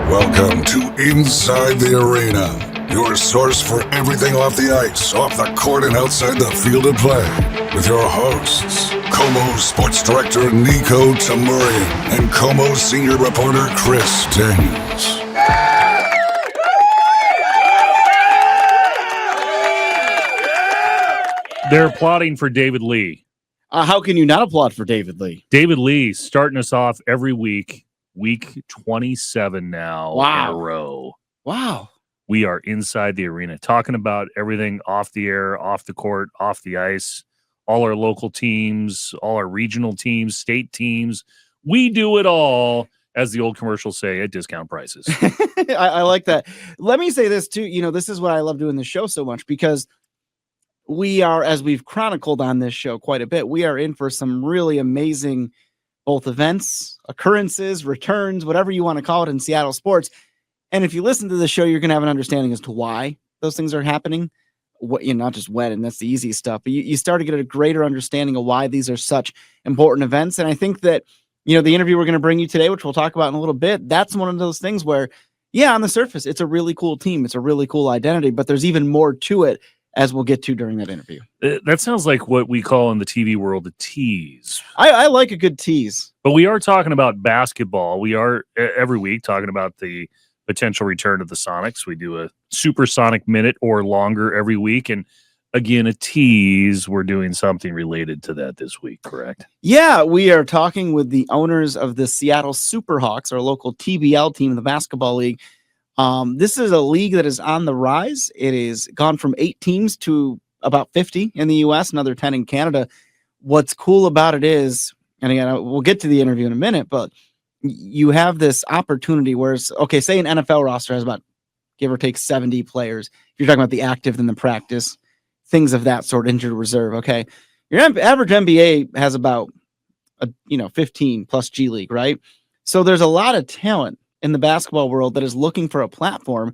Welcome to Inside the Arena, your source for everything off the ice, off the court, and outside the field of play. With your hosts, KOMO Sports Director Niko and KOMO Senior Reporter Chris Daniels. They're applauding for David Lee. How can you not applaud for David Lee? David Lee starting us off every week. Week 27 now in a row. Wow. We are inside the arena talking about everything off the air, off the court, off the ice, all our local teams, all our regional teams, state teams. We do it all, as the old commercials say, at discount prices. I like that. Let me say this too. You know, this is what I love doing this show so much, because we are, as we've chronicled on this show quite a bit, we are in for some really amazing both events, occurrences, returns, whatever you want to call it in Seattle sports. And if you listen to the show, you're going to have an understanding as to why those things are happening. What, you know, not just when, and that's the easy stuff, but you start to get a greater understanding of why these are such important events. And I think that, you know, the interview we're going to bring you today, which we'll talk about in a little bit, that's one of those things where, yeah, on the surface, it's a really cool team. It's a really cool identity, but there's even more to it, as we'll get to during that interview. That sounds like what we call in the TV world a tease. I like a good tease. But we are talking about basketball. We are every week talking about the potential return of the Sonics. We do a Supersonic Minute or longer every week. And again, a tease. We're doing something related to that this week, correct? Yeah, we are talking with the owners of the Seattle SuperHawks, our local TBL team in the basketball league. This is a league that is on the rise. It is gone from 8 teams to about 50 in the U.S., another 10 in Canada. What's cool about it is, and again, we'll get to the interview in a minute, but you have this opportunity where it's, okay, say an NFL roster has about, give or take, 70 players. If you're talking about the active and the practice, things of that sort, injured reserve, okay? Your average NBA has about, 15 plus G League, right? So there's a lot of talent in the basketball world that is looking for a platform.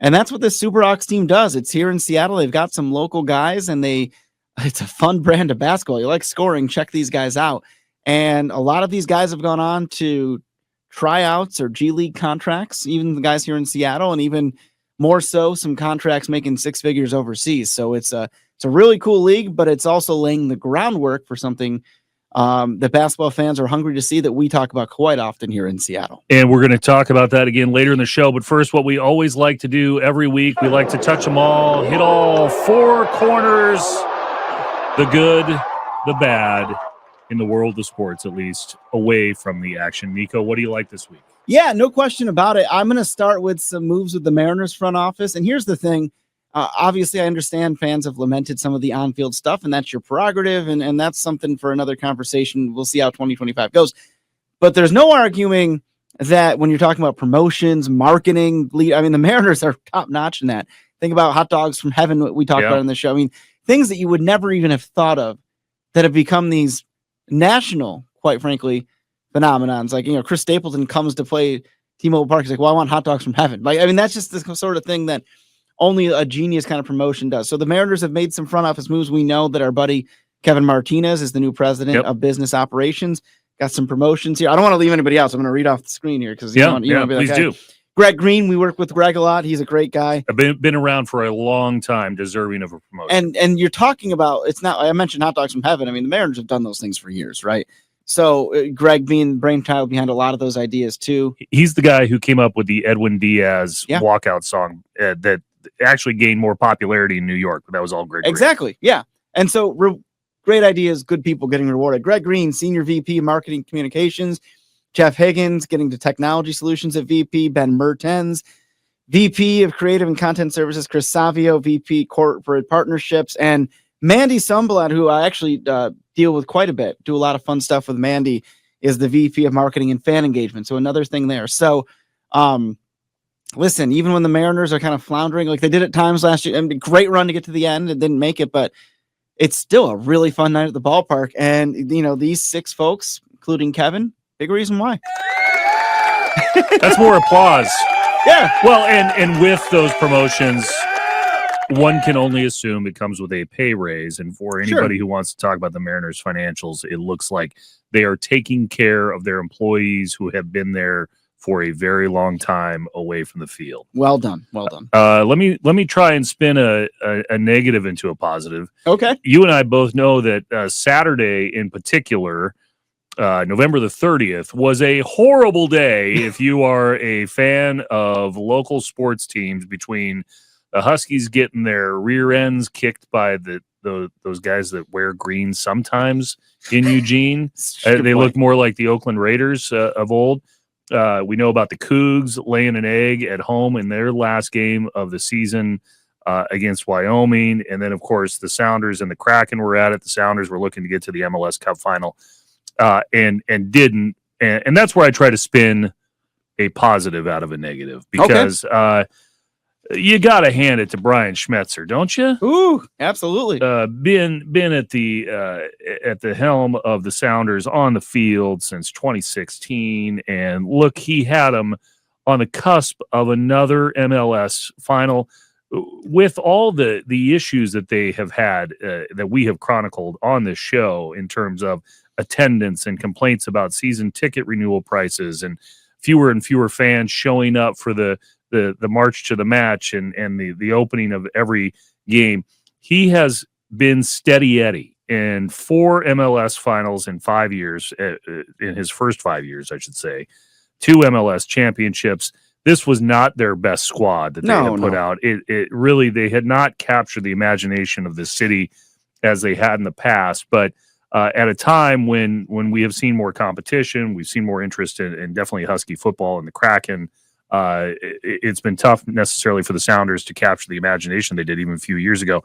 And that's what this SuperHawks team does. It's here in Seattle. They've got some local guys, and it's a fun brand of basketball. You like scoring, check these guys out. And a lot of these guys have gone on to tryouts or G League contracts, even the guys here in Seattle, and even more so, some contracts making 6 figures overseas. So it's a really cool league, but it's also laying the groundwork for something that basketball fans are hungry to see, that we talk about quite often here in Seattle. And we're going to talk about that again later in the show. But first, what we always like to do every week, we like to touch them all, hit all 4 corners, the good, the bad, in the world of sports, at least, away from the action. Niko, what do you like this week? Yeah, no question about it. I'm going to start with some moves with the Mariners front office. And here's the thing. Obviously, I understand fans have lamented some of the on-field stuff, and that's your prerogative, and that's something for another conversation. We'll see how 2025 goes. But there's no arguing that when you're talking about promotions, marketing, the Mariners are top-notch in that. Think about hot dogs from heaven, what we talked about in the show. I mean, things that you would never even have thought of that have become these national, quite frankly, phenomenons. Like, Chris Stapleton comes to play T-Mobile Park. He's like, well, I want hot dogs from heaven. That's just the sort of thing that only a genius kind of promotion does. So the Mariners have made some front office moves. We know that our buddy Kevin Martinez is the new president of business operations. Got some promotions here. I don't want to leave anybody else. I'm going to read off the screen here because please do. Greg Green, we work with Greg a lot. He's a great guy. I've been around for a long time, deserving of a promotion. And you're talking about, it's not, I mentioned hot dogs from heaven. The Mariners have done those things for years, right? So Greg being brainchild behind a lot of those ideas too. He's the guy who came up with the Edwin Diaz walkout song that actually gained more popularity in New York. But that was all Greg Green. Exactly. Yeah. And so great ideas, good people getting rewarded. Greg Green, Senior VP Marketing Communications. Jeff Higgins getting to Technology Solutions at VP. Ben Mertens, VP of Creative and Content Services. Chris Savio, VP Corporate Partnerships. And Mandy Sumblad, who I actually deal with quite a bit, do a lot of fun stuff with Mandy, is the VP of Marketing and Fan Engagement. So another thing there. So, listen, even when the Mariners are kind of floundering, like they did at times last year, and great run to get to the end and didn't make it, but it's still a really fun night at the ballpark. And, these 6 folks, including Kevin, big reason why. That's more applause. Yeah. Well, and with those promotions, one can only assume it comes with a pay raise. And for anybody Sure. who wants to talk about the Mariners' financials, it looks like they are taking care of their employees who have been there for a very long time away from the field. Well done. Well done. Let me try and spin a negative into a positive. Okay. You and I both know that Saturday in particular, November the 30th, was a horrible day if you are a fan of local sports teams, between the Huskies getting their rear ends kicked by those guys that wear green sometimes in Eugene. They look more like the Oakland Raiders of old. We know about the Cougs laying an egg at home in their last game of the season against Wyoming. And then, of course, the Sounders and the Kraken were at it. The Sounders were looking to get to the MLS Cup final and didn't. And that's where I try to spin a positive out of a negative, because you got to hand it to Brian Schmetzer, don't you? Ooh, absolutely. Been at the helm of the Sounders on the field since 2016, and look, he had them on the cusp of another MLS final. With all the issues that they have had, that we have chronicled on this show, in terms of attendance and complaints about season ticket renewal prices and fewer fans showing up for the march to the match and the opening of every game, he has been steady Eddie in 4 MLS finals in 5 years, in his first 5 years, I should say, 2 MLS championships. This was not their best squad that they had put out. It really, they had not captured the imagination of the city as they had in the past. But at a time when we have seen more competition, we've seen more interest in definitely Husky football and the Kraken. It's been tough necessarily for the Sounders to capture the imagination they did even a few years ago.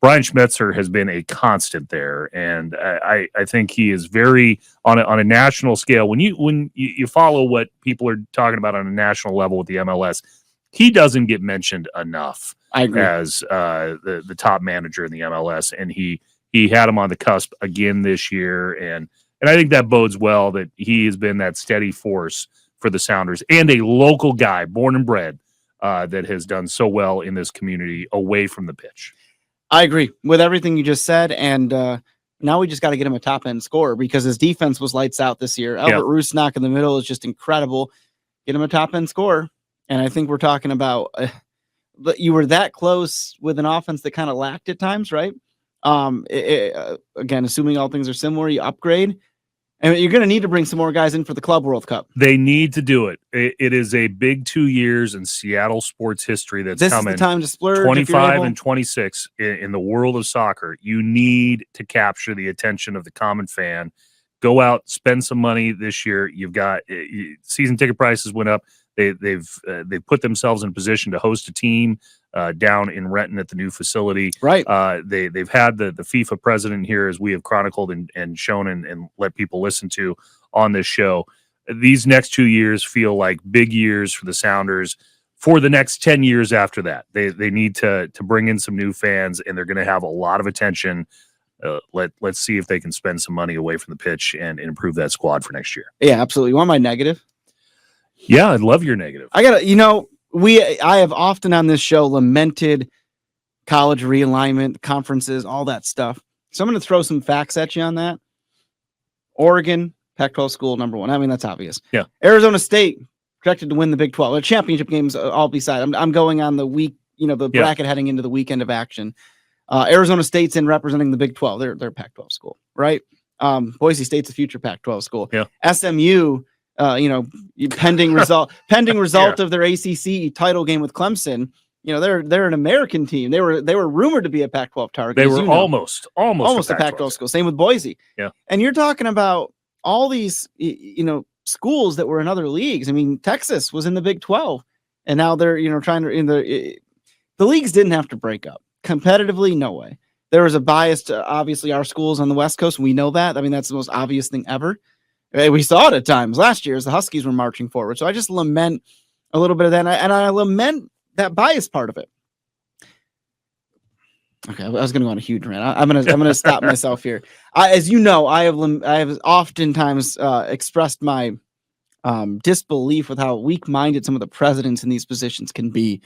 Brian Schmetzer has been a constant there, and I think he is very on a national scale. When you follow what people are talking about on a national level with the MLS, he doesn't get mentioned enough. I agree. As the top manager in the MLS, and he had him on the cusp again this year, and I think that bodes well that he has been that steady force for the Sounders, and a local guy, born and bred, that has done so well in this community away from the pitch. I agree with everything you just said, and now we just got to get him a top-end scorer, because his defense was lights out this year. Albert Rusnak in the middle is just incredible. Get him a top-end scorer, and I think we're talking about you were that close with an offense that kind of lacked at times, right? Again, assuming all things are similar, you upgrade. And you're going to need to bring some more guys in for the Club World Cup. They need to do it. It is a big 2 years in Seattle sports history that's this coming. This is the time to splurge. 25 and 26 in the world of soccer. You need to capture the attention of the common fan. Go out, spend some money this year. You've got season ticket prices went up. They've put themselves in position to host a team down in Renton at the new facility. Right. They've had the FIFA president here, as we have chronicled and shown and let people listen to on this show. These next 2 years feel like big years for the Sounders. For the next 10 years after that, they need to bring in some new fans, and they're going to have a lot of attention. Let's see if they can spend some money away from the pitch and improve that squad for next year. Yeah, absolutely. You want my negative? Yeah, I'd love your negative. I have often on this show lamented college realignment, conferences, all that stuff. So I'm going to throw some facts at you on that. Oregon, Pac-12 school, number 1. I mean, that's obvious. Yeah. Arizona State projected to win the Big 12. The championship games all beside. I'm going on the week, the bracket heading into the weekend of action. Arizona State's in representing the Big 12. They're Pac-12 school, right? Boise State's a future Pac-12 school. Yeah. SMU, pending result of their ACC title game with Clemson. They're an American team. They were rumored to be a Pac-12 target. They were almost a Pac-12 school. Same with Boise. Yeah. And you're talking about all these, schools that were in other leagues. I mean, Texas was in the Big 12, and now they're, trying to the leagues didn't have to break up competitively. No way. There was a bias to obviously our schools on the West Coast. We know that. I mean, that's the most obvious thing ever. We saw it at times last year as the Huskies were marching forward. So I just lament a little bit of that, and I lament that bias part of it. Okay, I was going to go on a huge rant. I'm going to stop myself here. As you know, I have oftentimes expressed my disbelief with how weak-minded some of the presidents in these positions can be.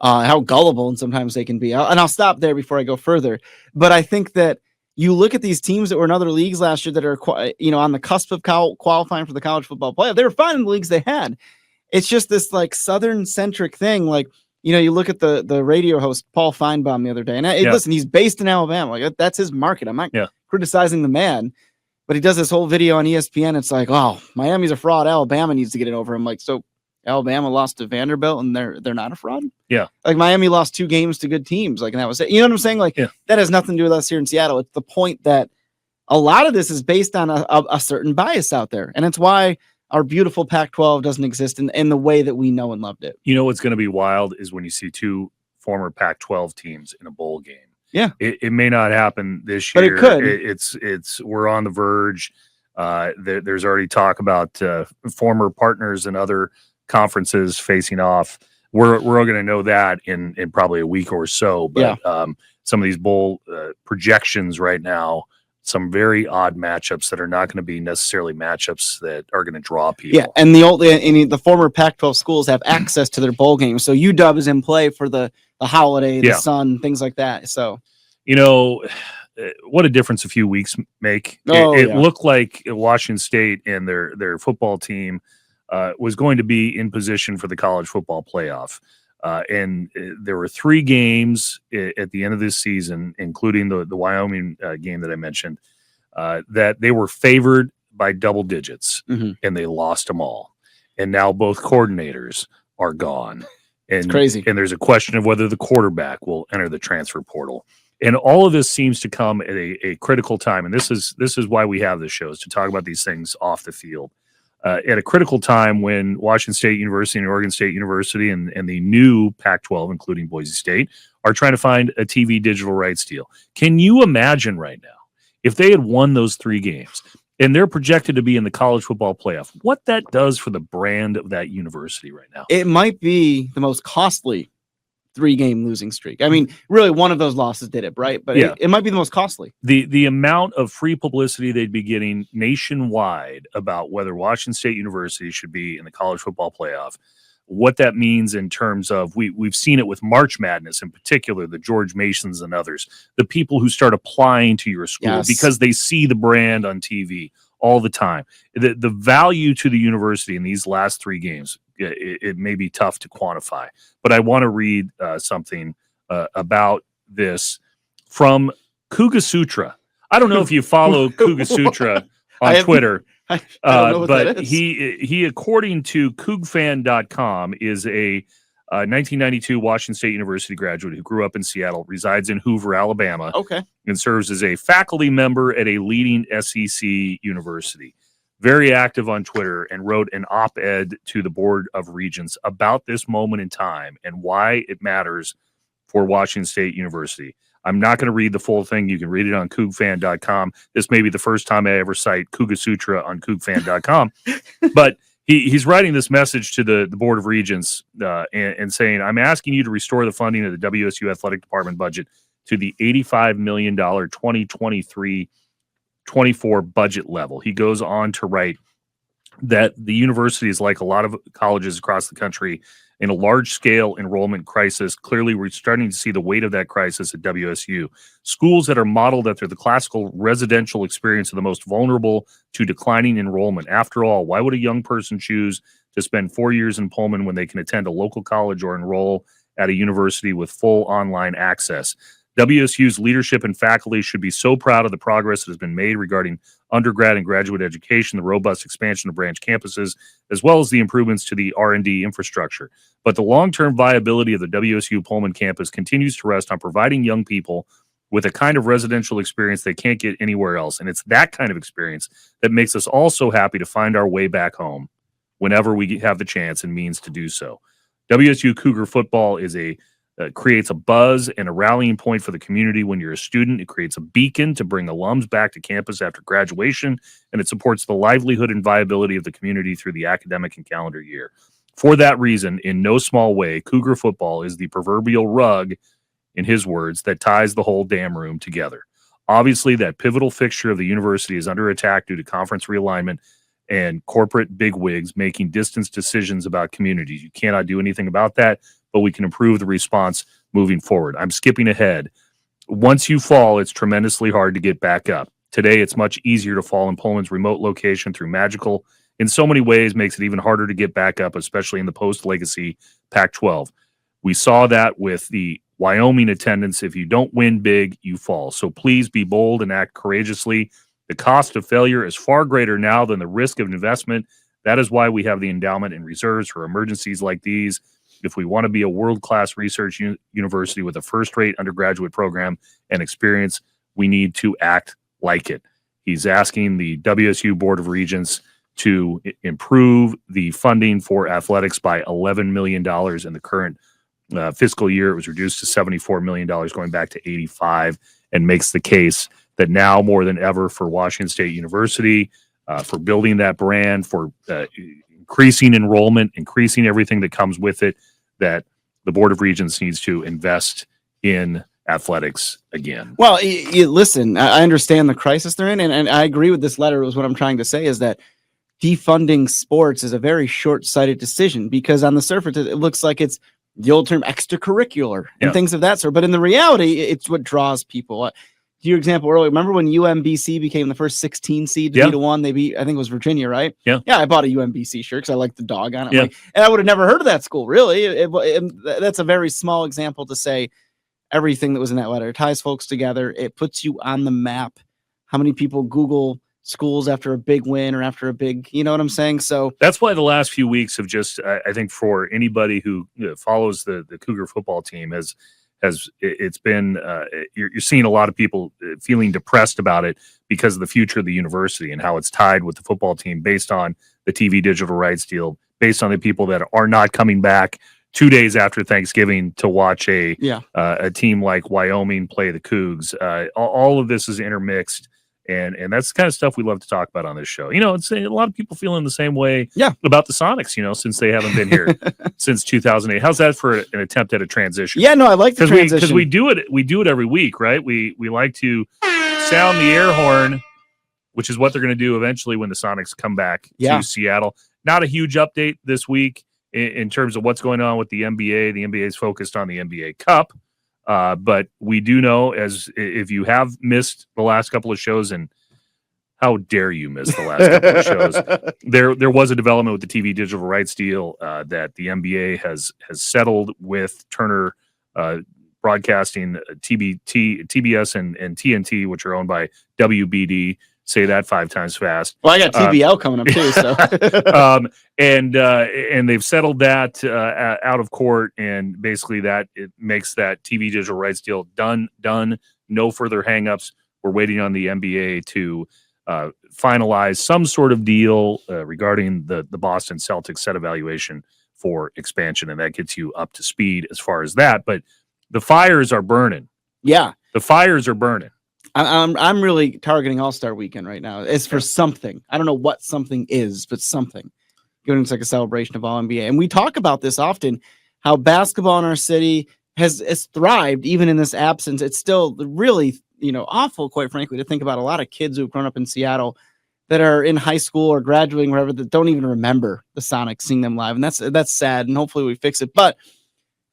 how gullible and sometimes they can be. And I'll stop there before I go further. But I think that you look at these teams that were in other leagues last year that are, on the cusp of qualifying for the college football playoff. They were fine in the leagues they had. It's just this like Southern centric thing. Like, you look at the radio host Paul Feinbaum the other day, and listen, he's based in Alabama. Like that's his market. I'm not criticizing the man, but he does this whole video on ESPN. It's like, oh, Miami's a fraud. Alabama needs to get it over him. Like, so Alabama lost to Vanderbilt, and they're not a fraud. Yeah, like Miami lost 2 games to good teams. Like, and that was it. You know what I'm saying? Like, that has nothing to do with us here in Seattle. It's the point that a lot of this is based on a certain bias out there, and it's why our beautiful Pac-12 doesn't exist in the way that we know and loved it. You know what's going to be wild is when you see 2 former Pac-12 teams in a bowl game. Yeah, it may not happen this year, but it could. It's we're on the verge. There's already talk about former partners and other conferences facing off. We're all going to know that in probably a week or so. But some of these bowl projections right now, some very odd matchups that are not going to be necessarily matchups that are going to draw people. Yeah, and the former Pac-12 schools have access to their bowl games. So UW is in play for the holiday, the sun, things like that. So, what a difference a few weeks make. It looked like Washington State and their football team was going to be in position for the college football playoff. And there were 3 games at the end of this season, including the Wyoming game that I mentioned, that they were favored by double digits, and they lost them all. And now both coordinators are gone. And, it's crazy. And there's a question of whether the quarterback will enter the transfer portal. And all of this seems to come at a critical time. And this is why we have this show, is to talk about these things off the field. At a critical time when Washington State University and Oregon State University and the new Pac-12, including Boise State, are trying to find a TV digital rights deal. Can you imagine right now, if they had won those 3 games and they're projected to be in the college football playoff, what that does for the brand of that university right now? It might be the most costly 3-game losing streak. I mean, really, one of those losses did it, right? But it might be the most costly. The amount of free publicity they'd be getting nationwide about whether Washington State University should be in the college football playoff, what that means in terms of, we've seen it with March Madness in particular, the George Masons and others, the people who start applying to your school because they see the brand on TV all the time. The value to the university in these last 3 games, it may be tough to quantify, but I want to read something about this from Kuga Sutra. I don't know if you follow Kuga Sutra on Twitter, I don't know what but that is. he, according to Cougfan.com, is a 1992 Washington State University graduate who grew up in Seattle, resides in Hoover, Alabama, and serves as a faculty member at a leading SEC university. Very active on Twitter, and wrote an op-ed to the Board of Regents about this moment in time and why it matters for Washington State University. I'm not going to read the full thing. You can read it on Cougfan.com. This may be the first time I ever cite Kuga Sutra on Cougfan.com. But he's writing this message to the Board of Regents and saying, I'm asking you to restore the funding of the WSU Athletic Department budget to the $85 million 2023-24 budget level. He goes on to write that the university is like a lot of colleges across the country in a large-scale enrollment crisis. Clearly, we're starting to see the weight of that crisis at WSU. Schools that are modeled after the classical residential experience are the most vulnerable to declining enrollment. After all, why would a young person choose to spend 4 years in Pullman when they can attend a local college or enroll at a university with full online access? WSU's leadership and faculty should be so proud of the progress that has been made regarding undergrad and graduate education, the robust expansion of branch campuses, as well as the improvements to the R&D infrastructure. But the long-term viability of the WSU Pullman campus continues to rest on providing young people with a kind of residential experience they can't get anywhere else. And it's that kind of experience that makes us all so happy to find our way back home whenever we have the chance and means to do so. WSU Cougar football is creates a buzz and a rallying point for the community when you're a student. It creates a beacon to bring alums back to campus after graduation, and it supports the livelihood and viability of the community through the academic and calendar year. For that reason, in no small way, Cougar football is the proverbial rug, in his words, that ties the whole damn room together. Obviously, that pivotal fixture of the university is under attack due to conference realignment and corporate bigwigs making distance decisions about communities. You cannot do anything about that. but we can improve the response moving forward. I'm skipping ahead. Once you fall, it's tremendously hard to get back up. Today, it's much easier to fall in Pullman's remote location through Magical. In so many ways, makes it even harder to get back up, especially in the post-legacy Pac-12. We saw that with the Wyoming attendance. If you don't win big, you fall. So please be bold and act courageously. The cost of failure is far greater now than the risk of investment. That is why we have the endowment and reserves for emergencies like these. If we want to be a world-class research university with a first-rate undergraduate program and experience, we need to act like it. He's asking the WSU Board of Regents to improve the funding for athletics by $11 million in the current fiscal year. It was reduced to $74 million going back to 85, and makes the case that now more than ever for Washington State University, for building that brand, for increasing enrollment, increasing everything that comes with it, that the Board of Regents needs to invest in athletics again. Well, listen, I understand the crisis they're in, and I agree with this letter. Was what I'm trying to say is that defunding sports is a very short-sighted decision, because on the surface it looks like it's the old term extracurricular and things of that sort. But in the reality, it's what draws people. To your example earlier, remember when UMBC became the first 16 seed to beat a one? They beat, I think it was Virginia, right? Yeah. Yeah, I bought a UMBC shirt because I like the dog on it. And I would have never heard of that school, really. That's a very small example to say everything that was in that letter. It ties folks together. It puts you on the map. How many people Google schools after a big win or after a big, you know what I'm saying? So that's why the last few weeks have just, I think for anybody who follows the Cougar football team it's been, you're seeing a lot of people feeling depressed about it because of the future of the university and how it's tied with the football team based on the TV digital rights deal, based on the people that are not coming back 2 days after Thanksgiving to watch a team like Wyoming play the Cougs. All of this is intermixed. And that's the kind of stuff we love to talk about on this show. It's a lot of people feeling the same way about the Sonics, since they haven't been here since 2008. How's that for an attempt at a transition? Yeah, no, I like the transition. Because we do it every week, right? We like to sound the air horn, which is what they're going to do eventually when the Sonics come back to Seattle. Not a huge update this week in terms of what's going on with the NBA. The NBA is focused on the NBA Cup. But we do know, as if you have missed the last couple of shows, and how dare you miss the last couple of shows, there was a development with the TV digital rights deal that the NBA has settled with Turner Broadcasting, TBS and TNT, which are owned by WBD. Say that 5 times fast. Well, I got TBL coming up too. So, and they've settled that out of court, and basically that it makes that TV digital rights deal done. No further hangups. We're waiting on the NBA to finalize some sort of deal regarding the Boston Celtics set evaluation for expansion, and that gets you up to speed as far as that. But the fires are burning. Yeah, the fires are burning. I'm really targeting All-Star Weekend right now. It's for something. I don't know what something is, but something. Given it's like a celebration of all NBA. And we talk about this often, how basketball in our city has thrived even in this absence. It's still really, awful, quite frankly, to think about a lot of kids who've grown up in Seattle that are in high school or graduating, wherever, that don't even remember the Sonics, seeing them live. And that's sad, and hopefully we fix it. But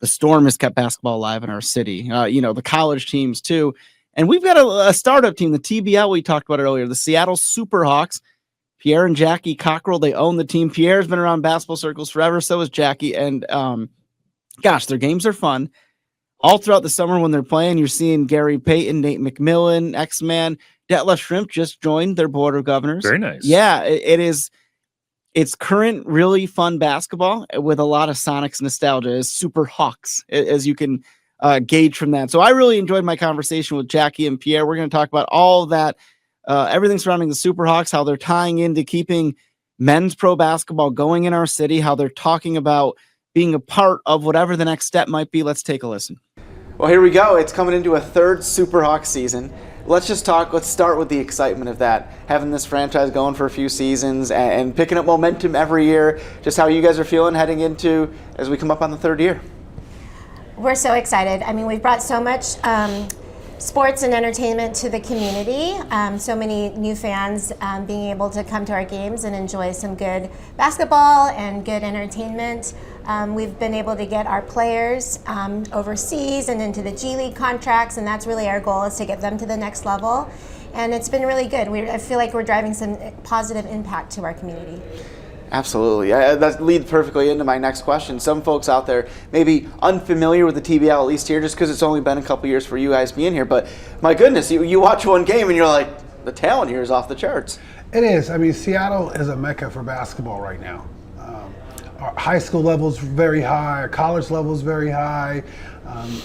the Storm has kept basketball alive in our city. The college teams too. And we've got a startup team, the TBL we talked about earlier, the Seattle SuperHawks. Pierre and Jackie Cockrell, they own the team. Pierre's been around basketball circles forever, so is Jackie. And their games are fun. All throughout the summer when they're playing, you're seeing Gary Payton, Nate McMillan, X-Man. Detlef Shrimp just joined their board of governors. Very nice. Yeah, it is. It's current, really fun basketball with a lot of Sonics nostalgia. As SuperHawks, as you can gauge from that. So I really enjoyed my conversation with Jackie and Pierre. We're going to talk about all of that, everything surrounding the SuperHawks, how they're tying into keeping men's pro basketball going in our city, how they're talking about being a part of whatever the next step might be. Let's take a listen. Well, here we go. It's coming into a third SuperHawks season. Let's start with the excitement of that, having this franchise going for a few seasons and picking up momentum every year. Just how you guys are feeling heading into as we come up on the third year. We're so excited. I mean, we've brought so much sports and entertainment to the community. So many new fans being able to come to our games and enjoy some good basketball and good entertainment. We've been able to get our players overseas and into the G League contracts, and that's really our goal, is to get them to the next level. And it's been really good. I feel like we're driving some positive impact to our community. Absolutely. That leads perfectly into my next question. Some folks out there may be unfamiliar with the TBL, at least here, just because it's only been a couple years for you guys being here. But my goodness, you watch one game and you're like, the talent here is off the charts. It is. I mean, Seattle is a mecca for basketball right now. Our high school level's very high. Our college level's very high.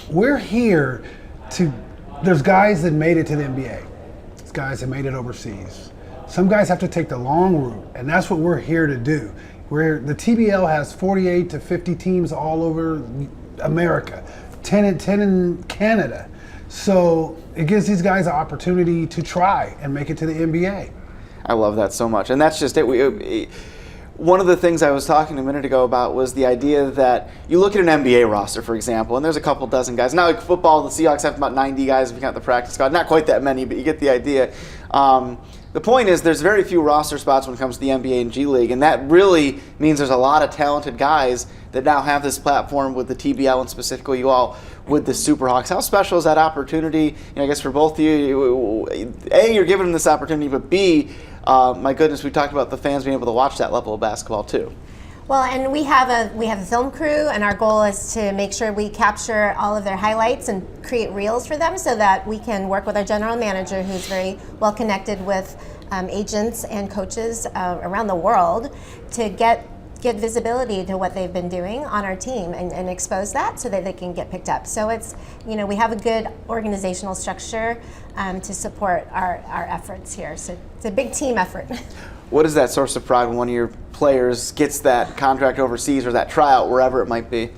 We're here to. There's guys that made it to the NBA. There's guys that made it overseas. Some guys have to take the long route, and that's what we're here to do. The TBL has 48 to 50 teams all over America, 10 in Canada. So it gives these guys an opportunity to try and make it to the NBA. I love that so much, and that's just it. One of the things I was talking a minute ago about was the idea that you look at an NBA roster, for example, and there's a couple dozen guys. Now, like football, the Seahawks have about 90 guys if you count the practice squad. Not quite that many, but you get the idea. The point is there's very few roster spots when it comes to the NBA and G League, and that really means there's a lot of talented guys that now have this platform with the TBL and specifically you all with the SuperHawks. How special is that opportunity? I guess for both of you, A, you're giving them this opportunity, but B, my goodness, we talked about the fans being able to watch that level of basketball too. Well, and we have a film crew, and our goal is to make sure we capture all of their highlights and create reels for them so that we can work with our general manager, who's very well connected with agents and coaches around the world, to get visibility to what they've been doing on our team and expose that so that they can get picked up. So it's, we have a good organizational structure to support our efforts here. So it's a big team effort. What is that source of pride when one of your players gets that contract overseas or that tryout, wherever it might be?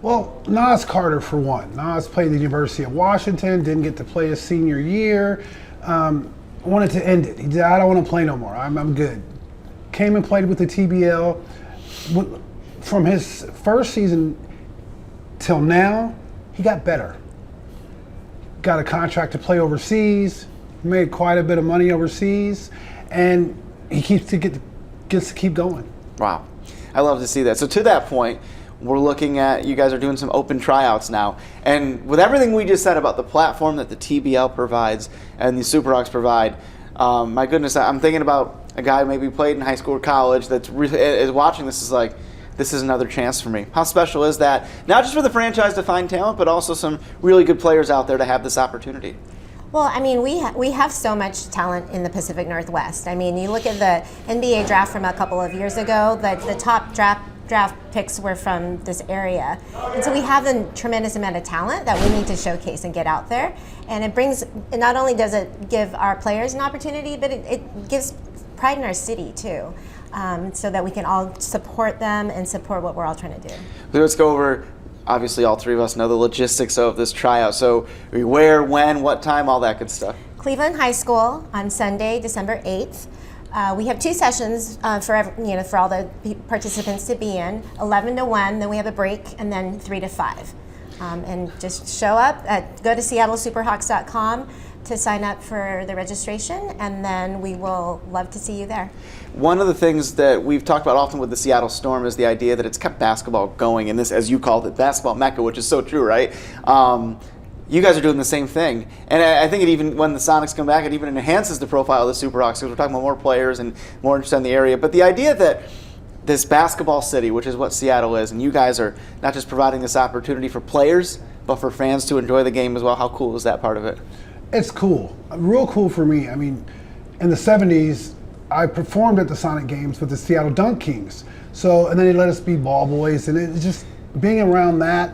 Well, Nas Carter, for one. Nas played at the University of Washington, didn't get to play his senior year. Wanted to end it. He said, I don't want to play no more. I'm good. Came and played with the TBL. From his first season till now, he got better. Got a contract to play overseas, made quite a bit of money overseas, and he gets to keep going. Wow. I love to see that. So to that point, we're looking at, you guys are doing some open tryouts now. And with everything we just said about the platform that the TBL provides and the SuperHawks provide, my goodness, I'm thinking about a guy who maybe played in high school or college that's is watching this, is like, this is another chance for me. How special is that? Not just for the franchise to find talent, but also some really good players out there to have this opportunity. Well, I mean, we have so much talent in the Pacific Northwest. I mean, you look at the NBA draft from a couple of years ago, the top draft picks were from this area. And so we have a tremendous amount of talent that we need to showcase and get out there. And not only does it give our players an opportunity, but it gives pride in our city too. So that we can all support them and support what we're all trying to do. Let's go over, obviously all three of us know the logistics of this tryout. So where, when, what time, all that good stuff. Cleveland High School on Sunday, December 8th. We have 2 sessions for all the participants to be in, 11 to 1, then we have a break, and then 3 to 5. And just show up, go to SeattleSuperHawks.com to sign up for the registration, and then we will love to see you there. One of the things that we've talked about often with the Seattle Storm is the idea that it's kept basketball going in this, as you called it, basketball mecca, which is so true, right? You guys are doing the same thing. And I think it even, when the Sonics come back, it even enhances the profile of the SuperHawks because we're talking about more players and more interest in the area. But the idea that this basketball city, which is what Seattle is, and you guys are not just providing this opportunity for players, but for fans to enjoy the game as well, how cool is that part of it? It's cool. Real cool for me. I mean, in the 70s, I performed at the Sonic games with the Seattle Dunk Kings. So, and then they let us be ball boys, and it's just being around that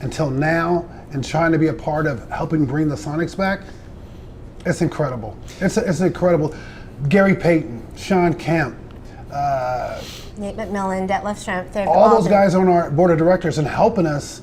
until now and trying to be a part of helping bring the Sonics back, it's incredible. It's incredible. Gary Payton, Sean Kemp, Nate McMillan, Detlef Schrempf, all those guys on our board of directors and helping us,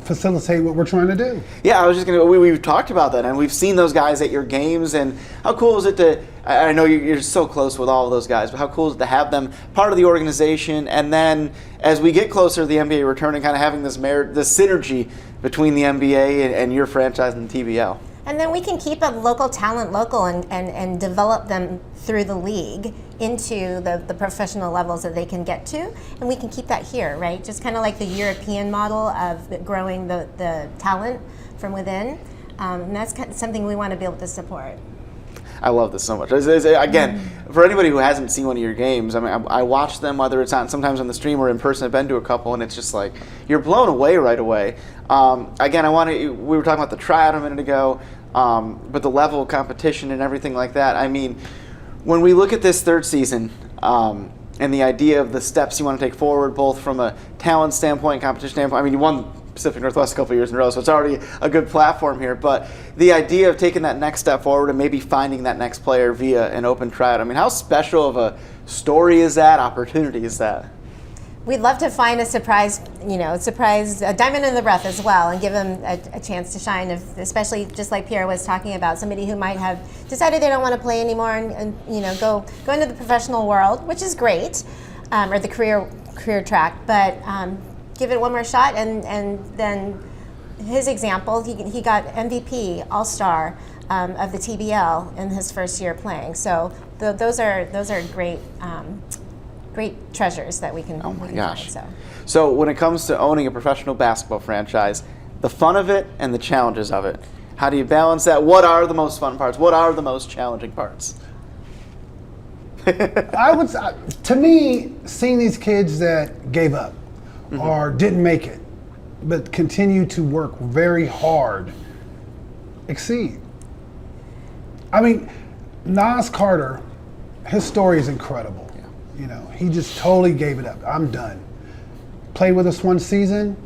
facilitate what we're trying to do. Yeah, I was just going to, we've talked about that, and we've seen those guys at your games, and how cool is it to, I know you're so close with all of those guys, but how cool is it to have them part of the organization, and then as we get closer to the NBA returning, kind of having this synergy between the NBA and your franchise and the TBL. And then we can keep a local talent local and develop them through the league into the professional levels that they can get to. And we can keep that here, right? Just kind of like the European model of growing the talent from within. And that's something we want to be able to support. I love this so much. Again, for anybody who hasn't seen one of your games, I mean, I watch them, whether it's sometimes on the stream or in person. I've been to a couple, and it's just like you're blown away right away. Again, we were talking about the tryout a minute ago, but the level of competition and everything like that. I mean, when we look at this third season and the idea of the steps you want to take forward, both from a talent standpoint, competition standpoint. I mean, you won Pacific Northwest a couple of years in a row, so it's already a good platform here. But the idea of taking that next step forward and maybe finding that next player via an open tryout, I mean, how special of a story is that, opportunity is that? We'd love to find a surprise diamond in the rough as well, and give them a chance to shine, especially just like Pierre was talking about, somebody who might have decided they don't want to play anymore and go into the professional world, which is great, or the career track, but give it one more shot. And then his example, he got MVP All-Star of the TBL in his first year playing. So those are great great treasures that we can. Oh my gosh! Find, so when it comes to owning a professional basketball franchise, the fun of it and the challenges of it, how do you balance that? What are the most fun parts? What are the most challenging parts? To me, seeing these kids that gave up or didn't make it, but continue to work very hard, exceed. I mean, Nas Carter, his story is incredible. Yeah. He just totally gave it up. I'm done. Played with us one season,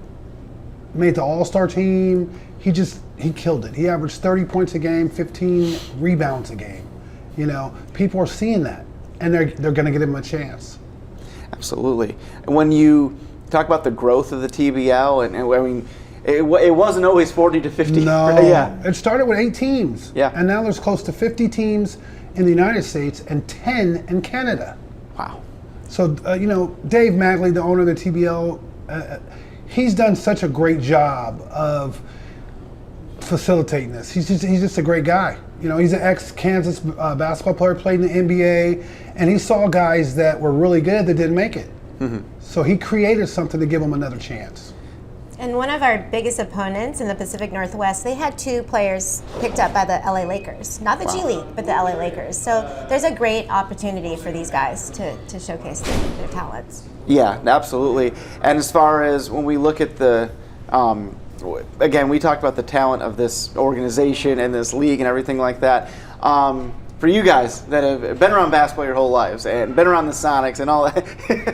made the All-Star team. He killed it. He averaged 30 points a game, 15 rebounds a game. People are seeing that, and they're going to give him a chance. Absolutely. When you talk about the growth of the TBL, and I mean, it wasn't always 40 to 50. No, right? Yeah. It started with 8 teams. Yeah. And now there's close to 50 teams in the United States and 10 in Canada. Wow. So, Dave Magley, the owner of the TBL, he's done such a great job of facilitating this. He's just a great guy. He's an ex-Kansas basketball player, played in the NBA, and he saw guys that were really good that didn't make it. Mm-hmm. So he created something to give them another chance. And one of our biggest opponents in the Pacific Northwest, they had 2 players picked up by the LA Lakers. Not the G League, but the LA Lakers. So there's a great opportunity for these guys to showcase their talents. Yeah, absolutely. And as far as when we look at the, again, we talked about the talent of this organization and this league and everything like that. For you guys that have been around basketball your whole lives and been around the Sonics and all that,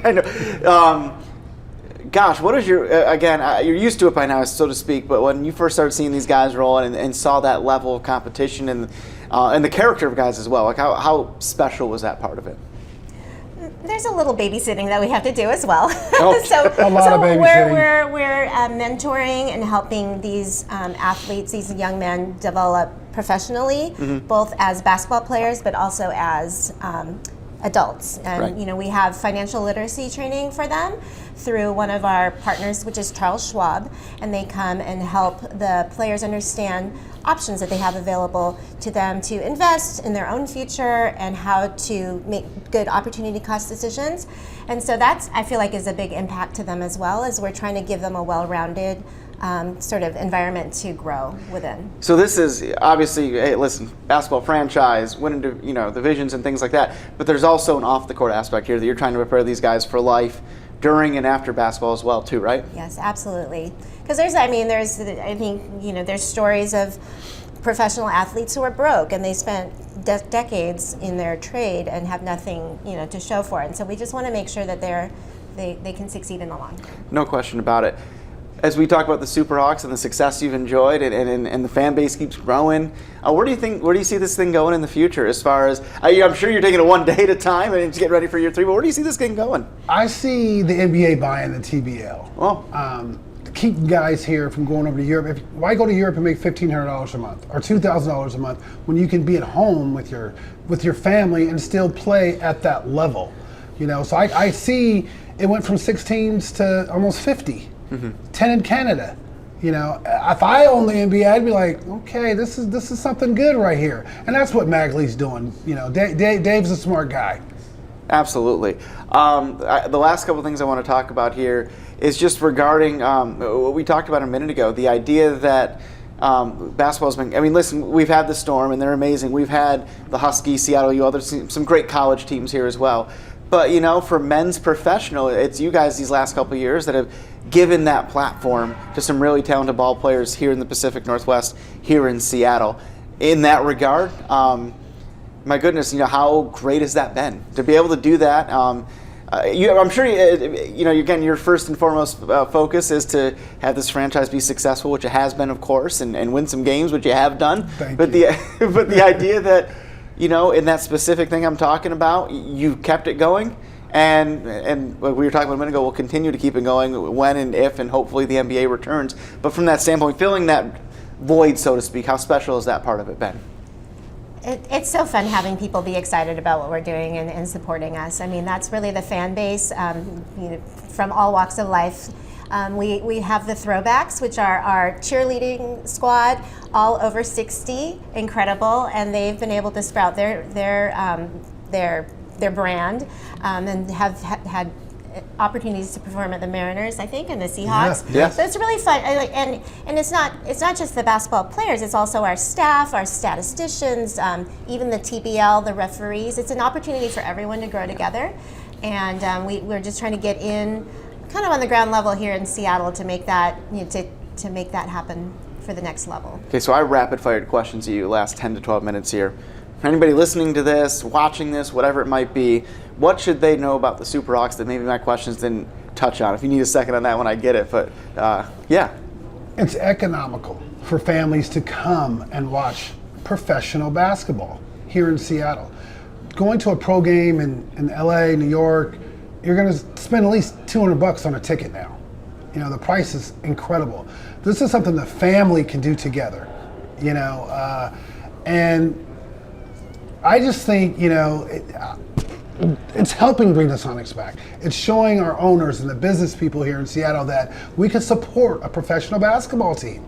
I know. Gosh, what is your, again, you're used to it by now, so to speak, but when you first started seeing these guys roll and saw that level of competition and the character of guys as well, like how special was that part of it? There's a little babysitting that we have to do as well. Oh, a lot of babysitting. We're mentoring and helping these athletes, these young men, develop professionally, both as basketball players, but also as adults. And right. We have financial literacy training for them through one of our partners, which is Charles Schwab, and they come and help the players understand options that they have available to them to invest in their own future and how to make good opportunity cost decisions. And so that's, I feel like, is a big impact to them as well, as we're trying to give them a well-rounded sort of environment to grow within. So this is obviously, hey, listen, basketball franchise, winning divisions and things like that, but there's also an off-the-court aspect here that you're trying to prepare these guys for life during and after basketball as well, too, right? Yes, absolutely. Because there's stories of professional athletes who are broke and they spent decades in their trade and have nothing, to show for it. And so we just want to make sure that they can succeed in the long term. No question about it. As we talk about the SuperHawks and the success you've enjoyed and the fan base keeps growing, where do you see this thing going in the future as far as, I'm sure you're taking it one day at a time and getting ready for year 3, but where do you see this thing going? I see the NBA buying the TBL. Oh. Keep guys here from going over to Europe. Why go to Europe and make $1,500 a month or $2,000 a month when you can be at home with your family and still play at that level? So I see it went from 6 teams to almost 50. 10 in Canada. You know, if I own the NBA, I'd be like, okay, this is something good right here, and that's what Magley's doing. You know, Dave's a smart guy. Absolutely. The last couple of things I want to talk about here is just regarding what we talked about a minute ago. The idea that basketball's been. I mean, listen, we've had the Storm, and they're amazing. We've had the Huskies, Seattle U. There's some great college teams here as well. But you know, for men's professional, it's you guys these last couple of years that have given that platform to some really talented ball players here in the Pacific Northwest, here in Seattle. In that regard, my goodness, you know, how great has that been to be able to do that? I'm sure you know. Again, your first and foremost focus is to have this franchise be successful, which it has been, of course, and win some games, which you have done. But the idea that, you know, in that specific thing I'm talking about, you've kept it going, and like we were talking about a minute ago, we'll continue to keep it going when and if and hopefully the NBA returns. But from that standpoint, filling that void, so to speak, how special has that part of it been? It's so fun having people be excited about what we're doing and supporting us. I mean, that's really the fan base, you know, from all walks of life. We have the throwbacks, which are our cheerleading squad, all over 60, incredible, and they've been able to sprout their brand and have had opportunities to perform at the Mariners, I think, and the Seahawks. Yeah. So it's really fun, and it's not just the basketball players. It's also our staff, our statisticians, even the TBL, the referees. It's an opportunity for everyone to grow together, and we're just trying to get in, kind of on the ground level here in Seattle to make that to make that happen for the next level. Okay, so I rapid-fired questions to you last 10 to 12 minutes here. For anybody listening to this, watching this, whatever it might be, what should they know about the SuperHawks that maybe my questions didn't touch on? If you need a second on that one, I get it. But yeah. It's economical for families to come and watch professional basketball here in Seattle. Going to a pro game in LA, New York, you're going to spend at least $200 on a ticket now. You know, the price is incredible. This is something the family can do together, you know, and I just think, you know, it's helping bring the Sonics back. It's showing our owners and the business people here in Seattle that we can support a professional basketball team.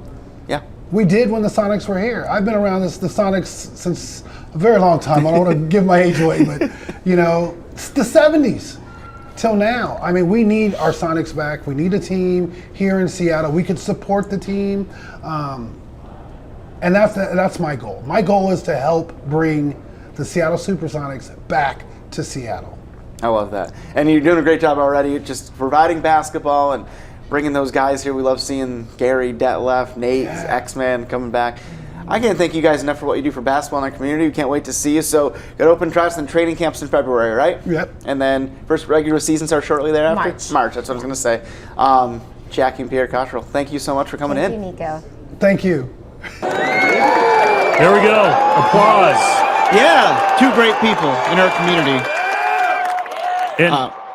Yeah. We did when the Sonics were here. I've been around the Sonics since a very long time. I don't want to give my age away, but, you know, it's the 70s till now. I mean, we need our Sonics back. We need a team here in Seattle. We could support the team. And that's my goal. My goal is to help bring the Seattle Supersonics back to Seattle. I love that. And you're doing a great job already, just providing basketball and bringing those guys here. We love seeing Gary, Detlef, Nate, X-Man coming back. I can't thank you guys enough for what you do for basketball in our community. We can't wait to see you. So, got open tryouts and training camps in February, right? Yep. And then first regular season starts shortly thereafter? March. That's what I was going to say. Jackie and Pierre Cottrell, thank you so much for coming in. Thank you, Nico. Thank you. There we go. Applause. Yeah, two great people in our community.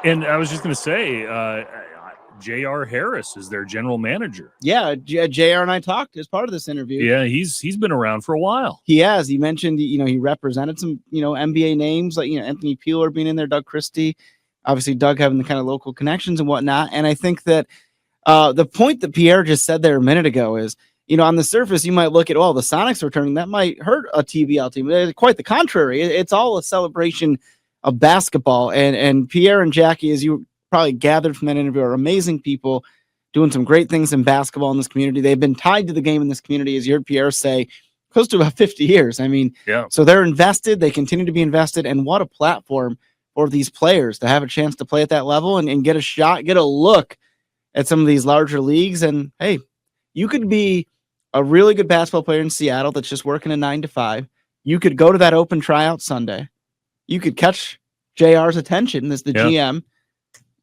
And I was just going to say, J.R. Harris is their general manager. Yeah, JR and I talked as part of this interview. Yeah, he's been around for a while. He has. He mentioned, you know, he represented some, you know, NBA names like, you know, Anthony Peeler being in there, Doug Christie, obviously Doug having the kind of local connections and whatnot. And I think that the point that Pierre just said there a minute ago is, you know, on the surface, you might look at, the Sonics returning. That might hurt a TBL team. Quite the contrary. It's all a celebration of basketball. And Pierre and Jackie, as you probably gathered from that interview, are amazing people doing some great things in basketball in this community. They've been tied to the game in this community, as you heard Pierre say, close to about 50 years. I mean, yeah. So they're invested. They continue to be invested. And what a platform for these players to have a chance to play at that level and get a shot, get a look at some of these larger leagues. And, hey, you could be a really good basketball player in Seattle that's just working a 9 to 5. You could go to that open tryout Sunday. You could catch JR's attention as the GM,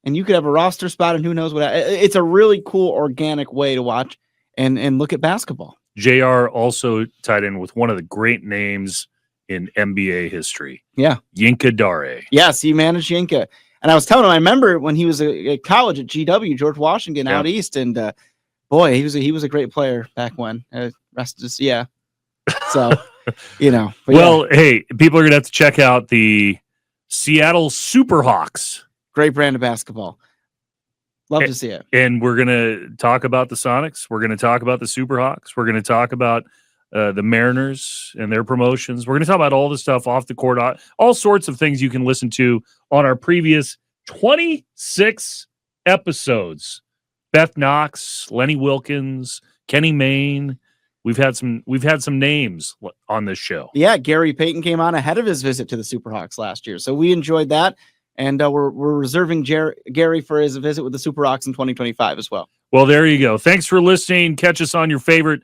and you could have a roster spot and who knows what. It's a really cool organic way to watch and look at basketball. JR also tied in with one of the great names in NBA history. Yeah. Yinka Dare. Yes, he managed Yinka. And I was telling him, I remember when he was at college at GW, George Washington out east, and boy, he was a great player back when. Rest is, So, you know. Well, hey, people are going to have to check out the Seattle SuperHawks. Great brand of basketball. Love to see it. And we're going to talk about the Sonics. We're going to talk about the SuperHawks. We're going to talk about the Mariners and their promotions. We're going to talk about all the stuff off the court, all sorts of things you can listen to on our previous 26 episodes. Beth Knox, Lenny Wilkins, Kenny Mayne. We've had some names on this show. Yeah, Gary Payton came on ahead of his visit to the SuperHawks last year, so we enjoyed that. And we're reserving Gary for his visit with the SuperHawks in 2025 as well. Well, there you go. Thanks for listening. Catch us on your favorite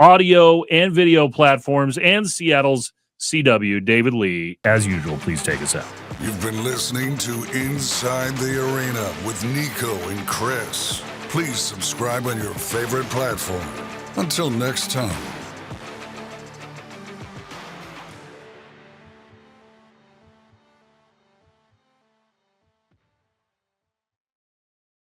audio and video platforms and Seattle's CW. David Lee, as usual, please take us out. You've been listening to Inside the Arena with Niko and Chris. Please subscribe on your favorite platform. Until next time.